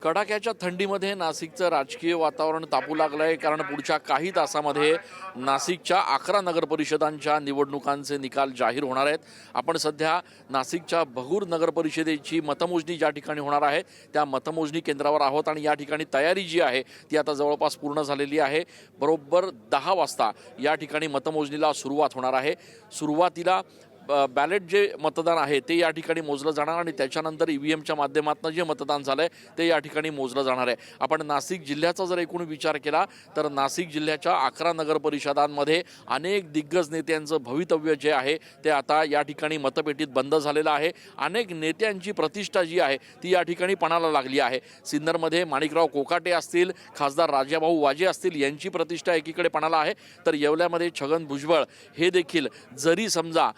कडाक्याच्या थंडीमध्ये नाशिकचं राजकीय वातावरण तापू लागलं आहे, कारण पुढच्या काही तासामध्ये नाशिकच्या 11 नगर परिषदांच्या निवडणुकांचे निकाल जाहीर होणार आहेत। आपण सध्या नाशिकच्या भगूर नगर परिषदेची मतमोजणी ज्या ठिकाणी होणार आहे त्या मतमोजणी केंद्रावर आहोत आणि या ठिकाणी तयारी जी आहे ती आता जवळपास पूर्ण झालेली आहे। बरोबर 10 वाजता या ठिकाणी मतमोजणीला सुरुवात होणार आहे। सुरुवातीला बॅलेट जे मतदान आहे ते या ठिकाणी मोजलं जाणार आणि त्याच्यानंतर ईव्हीएमच्या माध्यमातून जे मतदान झालंय ते या ठिकाणी मोजलं जाणार आहे। आपण नाशिक जिल्ह्याचा जर एकूण विचार केला तर नाशिक जिल्ह्याच्या 11 नगर परिषदांमध्ये अनेक दिग्गज नेत्यांचं भवितव्य जे आहे ते आता या ठिकाणी मतपेटीत बंद झालेलं आहे। अनेक नेत्यांची प्रतिष्ठा जी आहे ती या ठिकाणी पणाला लागली आहे। सिन्नरमध्ये माणिकराव कोकाटे असतील, खासदार राजाभाऊ वाजे असतील यांची प्रतिष्ठा एकीकडे पणाला आहे, तर येवल्यामध्ये छगन भुजबळ हे देखील जरी समजा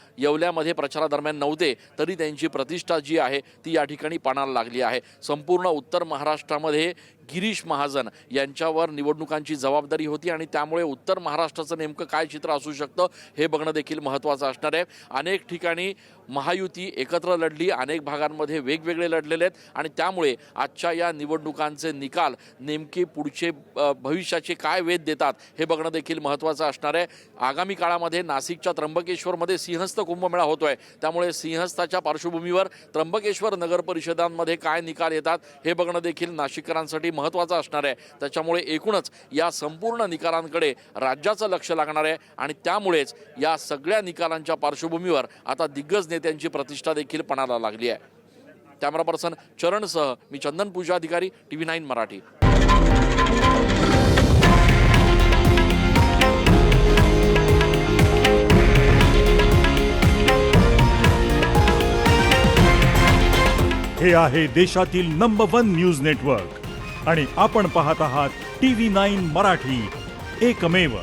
मध्ये प्रचारादरम्यान नव्हते तरी त्यांची प्रतिष्ठा जी आहे ती या ठिकाणी पणाला लागली आहे। संपूर्ण उत्तर महाराष्ट्रामध्ये गिरीश महाजन यांच्यावर निवडणुकांची जबाबदारी होती आणि त्यामुळे उत्तर महाराष्ट्राचं नेमकं काय चित्र असू शकतं हे बघणं देखील महत्त्वाचं असणार आहे। अनेक ठिकाणी महायुती एकत्र लढली, अनेक भागांमध्ये वेगवेगळे लढलेले आहेत आणि त्यामुळे आजच्या या निवडणुकांचे निकाल नेमके पुढचे भविष्याचे काय वेध देतात हे बघणं देखील महत्त्वाचं असणार आहे। आगामी काळामध्ये नाशिकच्या त्र्यंबकेश्वरमध्ये सिंहस्थ कुंभमेळा होतोय, त्यामुळे सिंहस्थाच्या पार्श्वभूमीवर त्र्यंबकेश्वर नगर परिषदांमध्ये काय निकाल येतात हे बघणं देखील नाशिककरांसाठी महत्त्वाचं असणार आहे। त्याच्यामुळे एकूणच या संपूर्ण निकालांकडे राज्याचं लक्ष लागणार आहे आणि त्यामुळेच या सगळ्या निकालांच्या पार्श्वभूमीवर आता दिग्गज नेत्यांची प्रतिष्ठा देखील पणाला लागली आहे। कॅमेरा पर्सन चरणसह मी चंदन पूजा अधिकारी, TV9 मराठी। हे आहे देशातील नंबर 1 न्यूज नेटवर्क आणि आपण पाहत आहात TV9 मराठी, एकमेव।